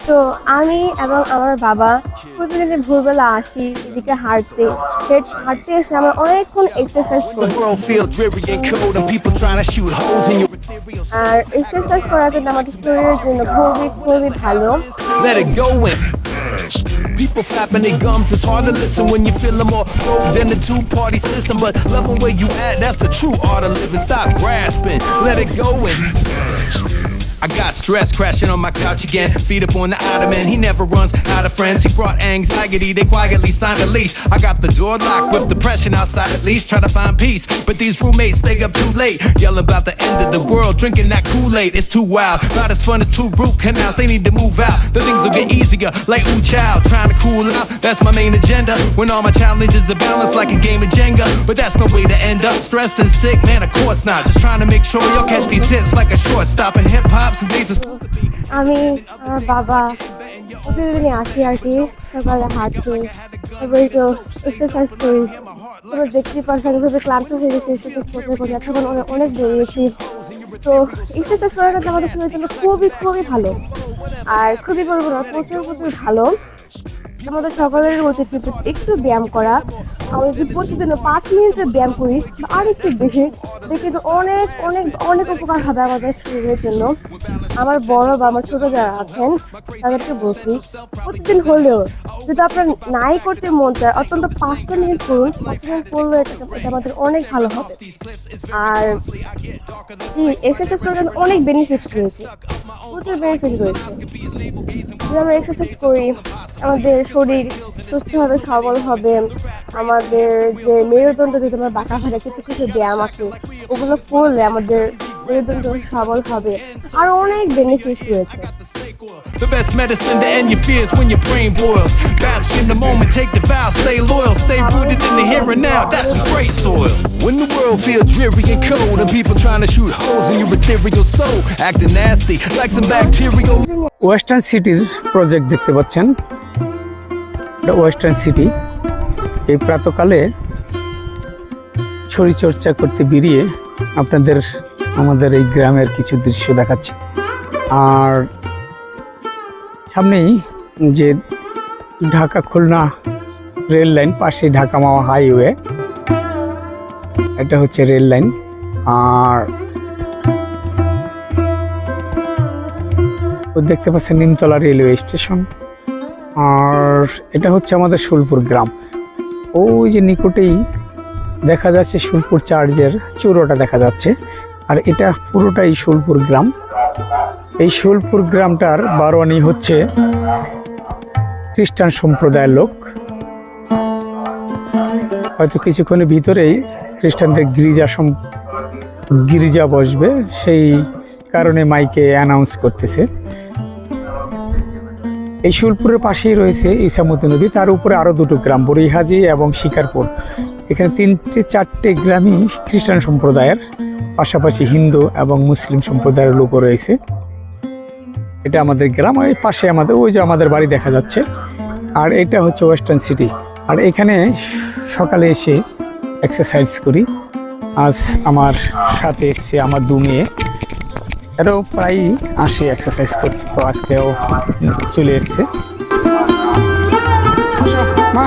তো আমি এবং আমার বাবা প্রতিদিন ভোরবেলা আসি এদিকে হাঁটতে হাঁটতে এসে আমরা অনেকক্ষণ এক্সারসাইজ করি। আর এক্সারসাইজ করা কিন্তু আমাদের শরীরের জন্য খুবই খুবই ভালো। People flapping their gums, it's hard to listen when you feel more broke than the two-party system. But loving where you at, that's the true art of living. Stop grasping, let it go and I got stress crashing on my couch again. Feet up on the ottoman, he never runs out of friends. He brought anxiety, they quietly signed a lease. I got the door locked with depression outside at least. Try to find peace, but these roommates stay up too late. Yelling about the end of the world, drinking that Kool-Aid. It's too wild, not as fun as two root canals. They need to move out, the things will get easier. Like ooh child, trying to cool out, that's my main agenda. When all my challenges are balanced like a game of Jenga. But that's no way to end up, stressed and sick, man of course not. Just trying to make sure y'all catch these hits like a shortstop in hip-hop. আমি আমার বাবা প্রতিদিনই আসি আর কি, সকালে হাঁটতে, তারপরে একটু এক্সারসাইজ করি। তারপর দেখতে পাচ্ছি খুবই ক্লান্ত হয়ে গেছি এক্সারসাইজ করতে করতে, এখন অনেক বেরিয়েছি। তো এক্সারসাইজ করার কিন্তু আমাদের শরীরের জন্য খুবই খুবই ভালো, আর খুবই বলবো না প্রচুর ভালো। আমাদের সকলের উচিত একটু ব্যায়াম করা। আমি যদি প্রতিদিন 5 মিনিটের ব্যায়াম করি আর একটু বেশি, দেখি তো অনেক অনেক অনেক উপকার হবে আমাদের শরীরের জন্য। আমার বড় বা আমার ছোট যারা আছেন তাদেরকে বলছি প্রতিদিন হলেও যদি আপনার নাই করতে মন চায় অত্যন্ত 5 মিনিট করুন। 5 মিনিট করলে এটা আমাদের অনেক ভালো হবে। আর এক্সারসাইজ করার জন্য অনেক বেনিফিট রয়েছে, প্রচুর বেনিফিট রয়েছে। যদি আমরা এক্সারসাইজ করি আমাদের শরীর সুস্থভাবে সবল হবে। আমাদের যে মেরুদণ্ড যদি আমরা বাঁকা হয় কিছু কিছু ব্যায়াম আছে ওগুলো করলে আমাদের মেরুদণ্ড সবল হবে, আর অনেক বেনিফিট রয়েছে। The best medicine to end your fears when your brain boils. Bask in the moment, take the vow, stay loyal, stay rooted in the here and now. That's some great soil. When the world feels dreary and cold and people trying to shoot holes in your ethereal soul, acting nasty like some bacterial. Western সিটির project দেখতে পাচ্ছেন, এটা western city. এই প্রাতকালে শরীরচর্চা করতে বেরিয়ে আপনাদের আমাদের এই গ্রামের কিছু দৃশ্য দেখাচ্ছে। আর সামনেই যে ঢাকা খুলনা রেল লাইন, পাশে ঢাকা মাওয়া হাইওয়ে, এটা হচ্ছে রেল লাইন। আর দেখতে পাচ্ছেন নিমতলা রেলওয়ে স্টেশন। আর এটা হচ্ছে আমাদের শুলপুর গ্রাম। ওই যে নিকটেই দেখা যাচ্ছে শুলপুর চার্চের চূড়োটা দেখা যাচ্ছে। আর এটা পুরোটাই শুলপুর গ্রাম। এই শুলপুর গ্রামটার বারোয়ানি হচ্ছে খ্রিস্টান সম্প্রদায়ের লোক। হয়তো কিছুক্ষণের ভিতরেই খ্রিস্টানদের গির্জা বসবে, সেই কারণে মাইকে অ্যানাউন্স করতেছে। এই শুলপুরের পাশেই রয়েছে ইসামতি নদী, তার উপরে আরও দুটো গ্রাম, বড়িহাজি এবং শিকারপুর। এখানে 3-4টে গ্রামই খ্রিস্টান সম্প্রদায়ের, পাশাপাশি হিন্দু এবং মুসলিম সম্প্রদায়ের লোকও রয়েছে। এটা আমাদের গ্রাম, ওই পাশে আমাদের ওই যে আমাদের বাড়ি দেখা যাচ্ছে। আর এটা হচ্ছে ওয়েস্টার্ন সিটি। আর এখানে সকালে এসে এক্সারসাইজ করি। আজ আমার সাথে এসছে আমার 2 মেয়ে, এরাও প্রায়ই আসে এক্সারসাইজ করতে, তো আজকেও চলে এসছে। মা